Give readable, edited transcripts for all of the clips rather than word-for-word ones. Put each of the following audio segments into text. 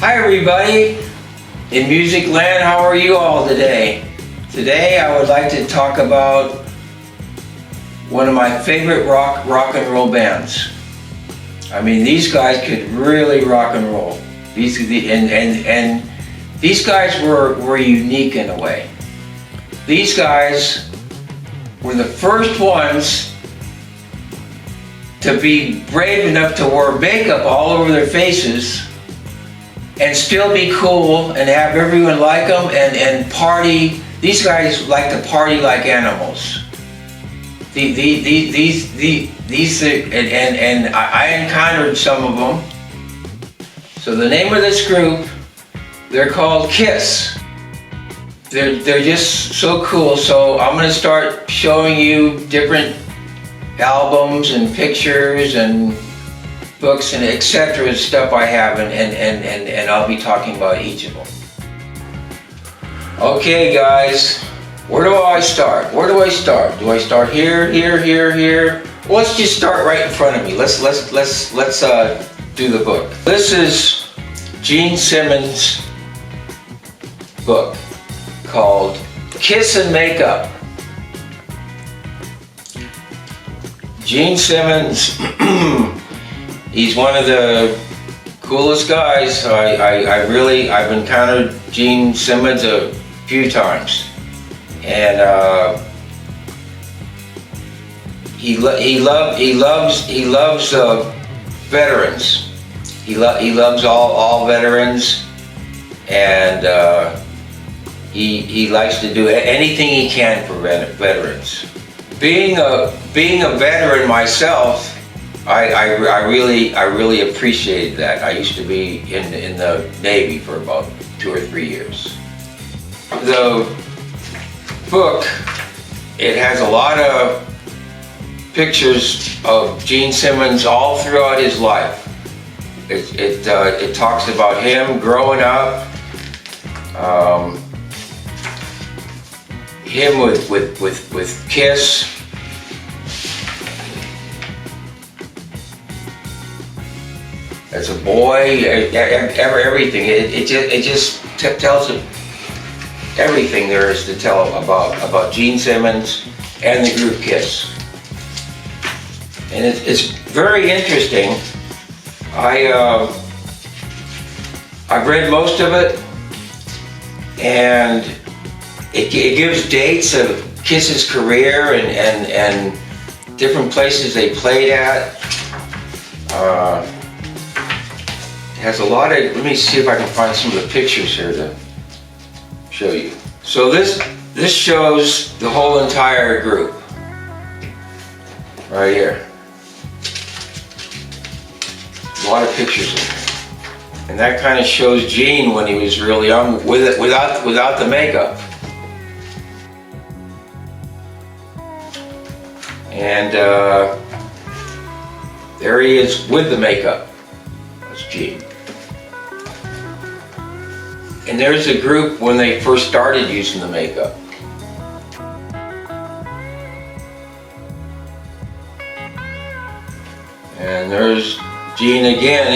Hi everybody in music land, how are you all today? Today I would like to talk about one of my favorite rock and roll bands. I mean, these guys could really rock and roll. These guys were unique in a way. These guys were the first ones to be brave enough to wear makeup all over their faces and still be cool and have everyone like them and party. These guys like to party like animals. I encountered some of them. So the name of this group, they're called Kiss. They're just so cool. So I'm gonna start showing you different albums and pictures and books and etc. stuff I have, and I'll be talking about each of them. Okay guys, where do I start? Where do I start? Do I start here, here, here, here? Well, let's just start right in front of me. Let's do the book. This is Gene Simmons' book called Kiss and Makeup. Gene Simmons, he's one of the coolest guys. I've encountered Gene Simmons a few times, and he loves veterans. He loves all veterans, and he likes to do anything he can for veterans. Being a veteran myself, I really appreciated that. I used to be in the Navy for about 2 or 3 years. The book, it has a lot of pictures of Gene Simmons all throughout his life. It talks about him growing up, him with Kiss. As a boy, everything. It just tells him everything there is to tell about Gene Simmons and the group Kiss. And it's very interesting. I've read most of it, and it gives dates of Kiss's career and different places they played at. It has a lot of, let me see if I can find some of the pictures here to show you. So this shows the whole entire group right here. A lot of pictures in there. And that kind of shows Gene when he was really young without the makeup. And there he is with the makeup. That's Gene. And there's a group when they first started using the makeup. And there's Gene again.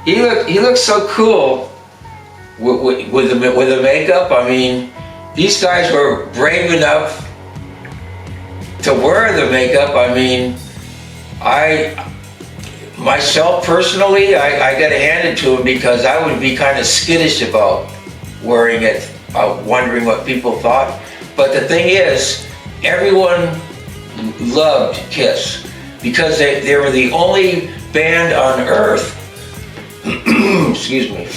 He looks so cool with the makeup. I mean, these guys were brave enough to wear the makeup. I mean, myself personally, I gotta hand it to him, because I would be kind of skittish about wearing it, wondering what people thought. But the thing is, everyone loved Kiss because they were the only band on earth excuse me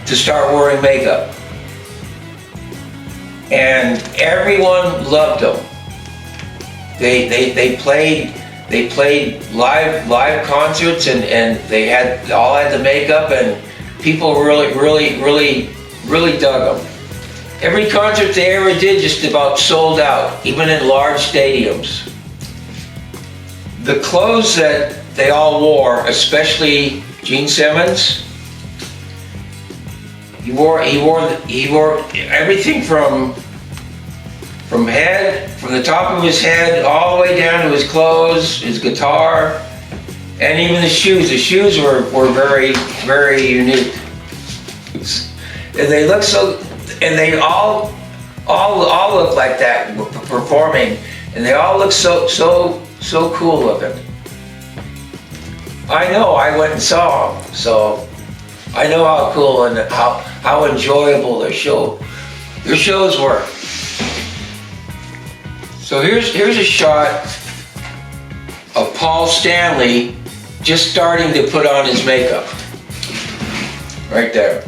to start wearing makeup, and everyone loved them. They played live concerts, and they all had the makeup, and people really dug them. Every concert they ever did just about sold out, even in large stadiums. The clothes that they all wore, especially Gene Simmons, he wore everything from the top of his head all the way down to his clothes, his guitar, And even the shoes were very, very unique. And they look so, and they all look like that performing, and they all look so cool looking. I know, I went and saw them, so I know how cool and how enjoyable their shows were. So here's a shot of Paul Stanley just starting to put on his makeup. Right there.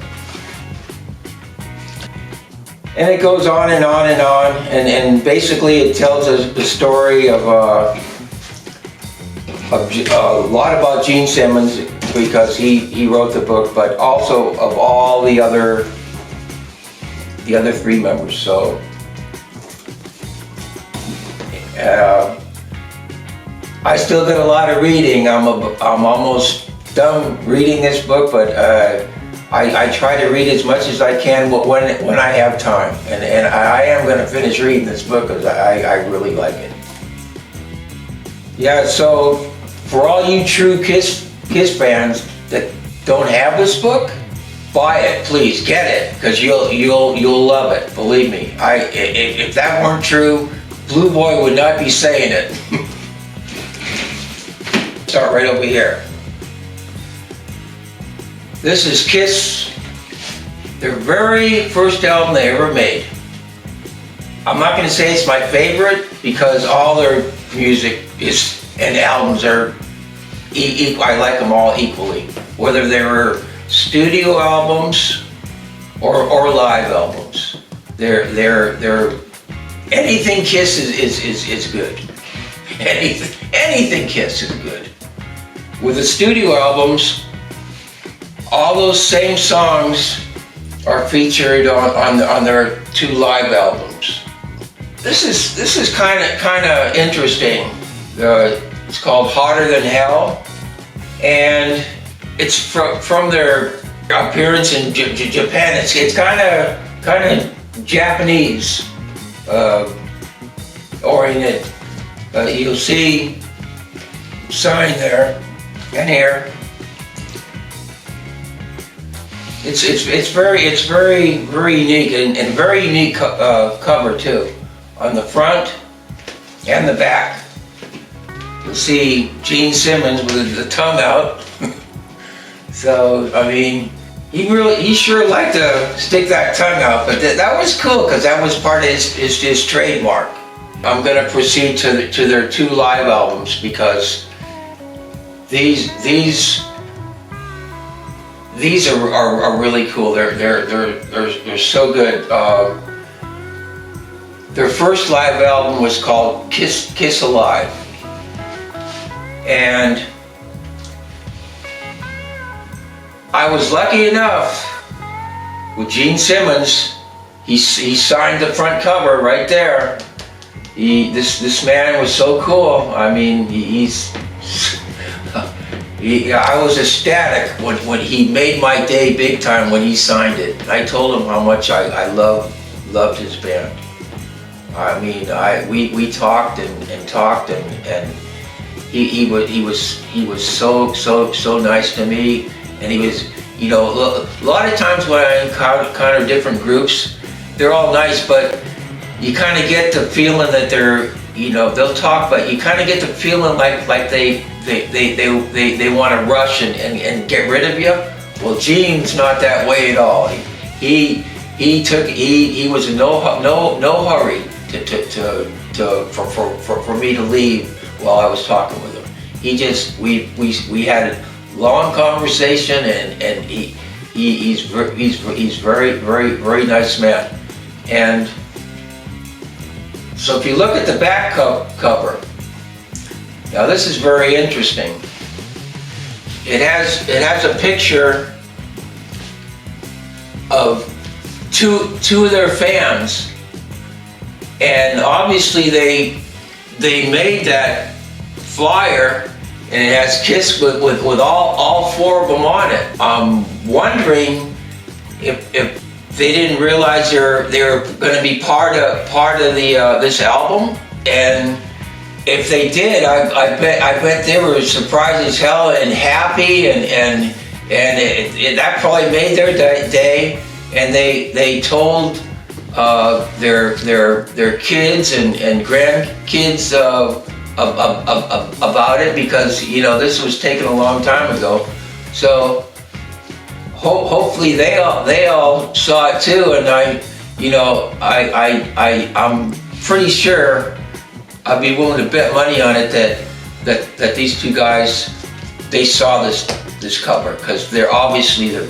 And it goes on and on and on, and basically it tells us the story of a lot about Gene Simmons, because he wrote the book, but also of all the other three members. So I still got a lot of reading. I'm almost done reading this book, but I try to read as much as I can when I have time, and I am going to finish reading this book because I really like it. Yeah, so for all you true Kiss fans that don't have this book, buy it, please, get it, because you'll love it. Believe me, if that weren't true, Blue Boy would not be saying it. Start right over here. This is Kiss, their very first album they ever made. I'm not going to say it's my favorite, because all their music and albums are equal. I like them all equally, whether they were studio albums or live albums. They're anything Kiss is good. Anything Kiss is good. With the studio albums, all those same songs are featured on their two live albums. This is kind of interesting. It's called Hotter Than Hell, and it's from their appearance in Japan. It's kind of Japanese oriented. You'll see sign there and here. It's very unique and very unique cover too, on the front and the back. You'll see Gene Simmons with the tongue out. So I mean, he sure liked to stick that tongue out, but that was cool because that was part of his trademark. I'm gonna proceed to their two live albums, because these are really cool. They're so good. Their first live album was called Kiss Alive, and I was lucky enough with Gene Simmons. He signed the front cover right there. This man was so cool. I mean, I was ecstatic when he made my day big time when he signed it. I told him how much I loved his band. I mean, we talked and talked, and he was so nice to me, and he was, you know, a lot of times when I encounter different groups, they're all nice, but you kind of get the feeling that they're, you know, they'll talk, but you kind of get the feeling like they want to rush and get rid of you. Well, Gene's not that way at all. He was in no hurry for me to leave while I was talking with him. He just, we had a long conversation, and he's very nice man. And so if you look at the back cover, now this is very interesting. It has a picture of two of their fans, and obviously they made that flyer, and it has Kiss with all four of them on it. I'm wondering if they didn't realize they were going to be part of the this album, and if they did, I bet they were surprised as hell and happy, and that probably made their day. And they told their kids and grandkids about it, because this was taken a long time ago. So hopefully they all saw it too, and I'm pretty sure I'd be willing to bet money on it that these two guys, they saw this cover, because they're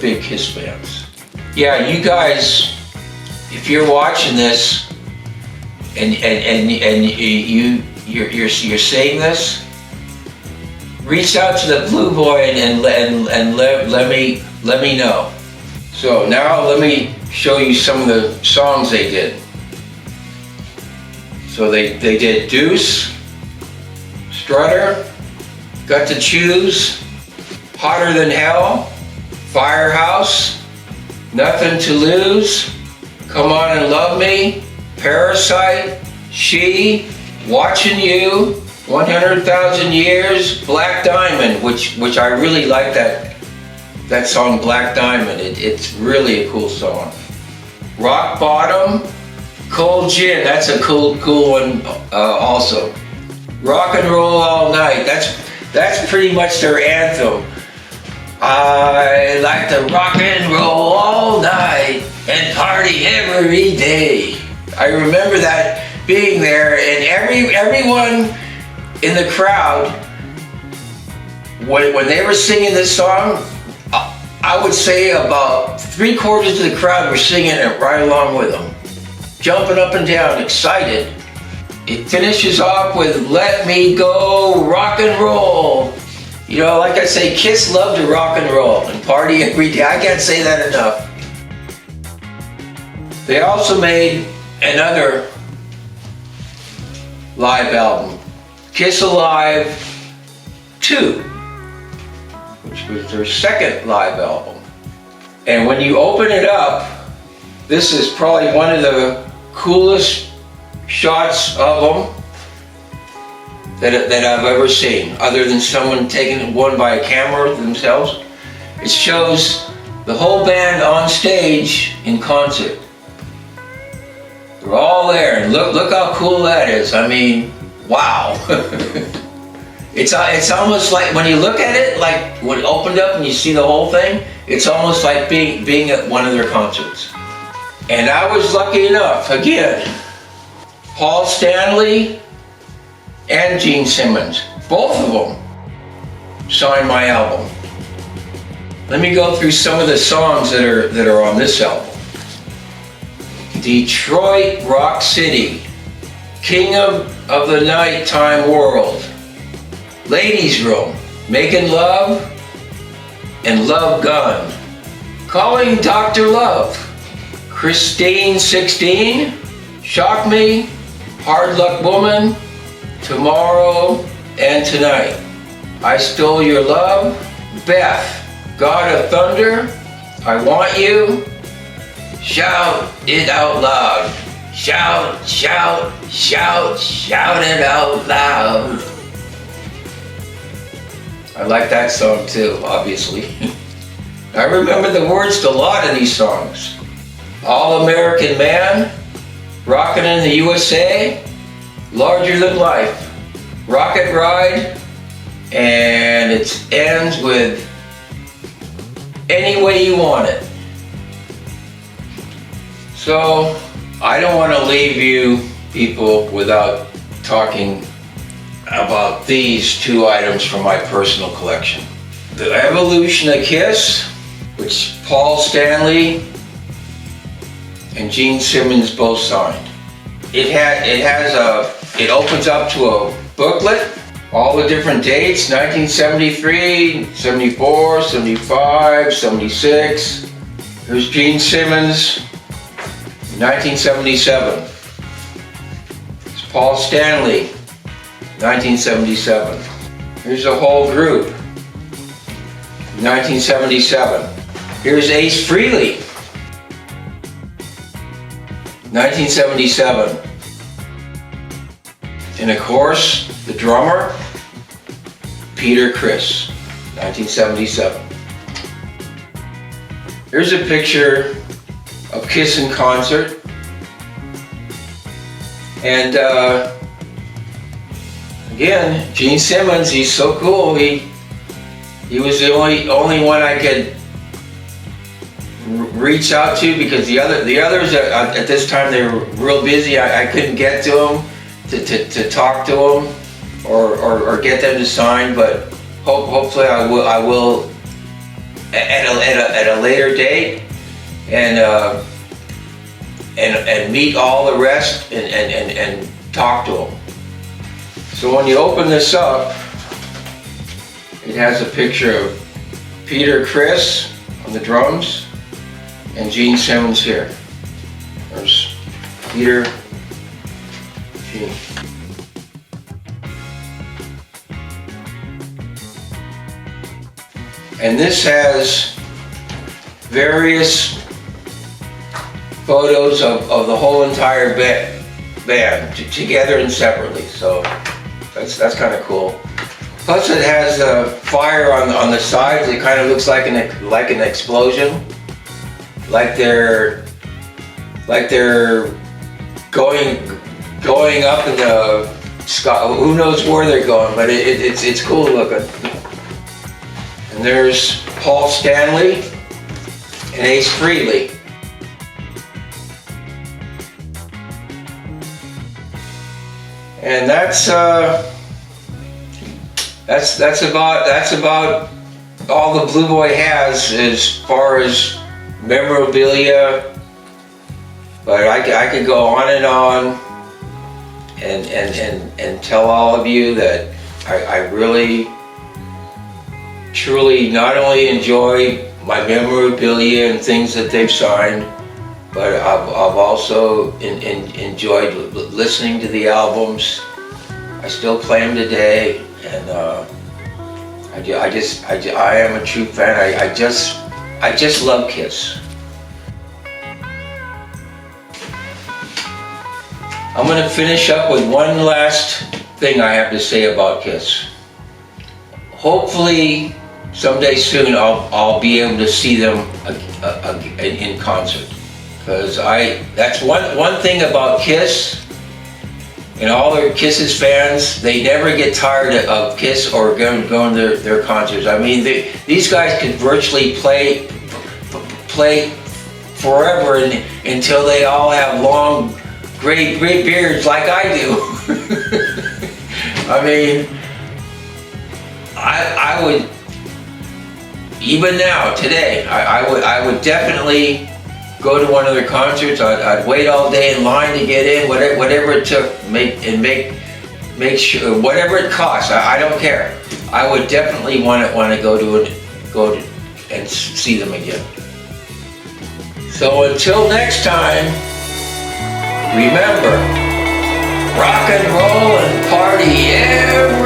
big Kiss fans. Yeah, you guys, if you're watching this and you're saying this, reach out to the Blue Boy and let me know. So now let me show you some of the songs they did. So they did Deuce, Strutter, Got to Choose, Hotter Than Hell, Firehouse, Nothing to Lose, Come On and Love Me, Parasite, She, Watching You, 100,000 Years, Black Diamond, which I really like that song, Black Diamond. It's really a cool song. Rock Bottom, Cold Gin, that's a cool one also. Rock and Roll All Night, that's pretty much their anthem. I like to rock and roll all night and party every day. I remember that being there, and everyone in the crowd, when they were singing this song, I would say about 3/4 of the crowd were singing it right along with them, jumping up and down, excited. It finishes off with Let Me Go, Rock and Roll. Like I say, Kiss loved to rock and roll and party every day. I can't say that enough. They also made another live album, Kiss Alive 2, which was their second live album. And when you open it up, this is probably one of the coolest shots of them that I've ever seen, other than someone taking one by a camera themselves. It shows the whole band on stage in concert. They're all there, and look how cool that is. I mean, wow. It's almost like, when you look at it, like when it opened up and you see the whole thing, it's almost like being at one of their concerts. And I was lucky enough, again, Paul Stanley and Gene Simmons, both of them signed my album. Let me go through some of the songs that are on this album. Detroit Rock City, King of the Nighttime World, Ladies Room, Making Love, and Love Gun, Calling Dr. Love, Christine 16, Shock Me, Hard Luck Woman, Tomorrow and Tonight, I Stole Your Love, Beth, God of Thunder, I Want You, Shout It Out Loud, shout, shout, shout, shout it out loud. I like that song too, obviously. I remember the words to a lot of these songs. All American Man, Rockin' in the USA, Larger Than Life, Rocket Ride, and it ends with Any Way You Want It. So, I don't want to leave you people without talking about these two items from my personal collection. The Evolution of Kiss, which Paul Stanley and Gene Simmons both signed. It opens up to a booklet, all the different dates, 1973, 74, 75, 76. Here's Gene Simmons, 1977. It's Paul Stanley, 1977. Here's the whole group, 1977. Here's Ace Frehley, 1977. And of course, The drummer, Peter Criss, 1977. Here's a picture of Kiss in concert. And again, Gene Simmons, he's so cool. He was the only one I could reach out to, because the others at this time, they were real busy. I couldn't get to them to talk to them or get them to sign, but hopefully I will at a later date and meet all the rest and talk to them. So when you open this up, it has a picture of Peter Criss on the drums and Gene Simmons here. There's Peter, Gene. And this has various photos of the whole entire band together and separately. So that's kind of cool. Plus it has a fire on the sides. It kind of looks like an explosion, like they're going up in the sky. Who knows where they're going, but it's cool looking. And there's Paul Stanley and Ace Frehley. And that's about all the Blue Boy has as far as memorabilia. But I could go on and tell all of you that I really truly not only enjoy my memorabilia and things that they've signed, but I've also enjoyed listening to the albums. I still play them today, and I am a true fan. I just love Kiss. I'm going to finish up with one last thing I have to say about Kiss. Hopefully, someday soon I'll be able to see them in concert. Because that's one thing about Kiss, and all their Kiss's fans, they never get tired of Kiss or going to their concerts. I mean, these guys could virtually play forever until they all have long, great beards like I do. I mean, I would, even now, today, I would definitely go to one of their concerts. I'd wait all day in line to get in, whatever it took, make sure, whatever it costs. I don't care. I would definitely want to go and see them again. So until next time, remember, rock and roll and party every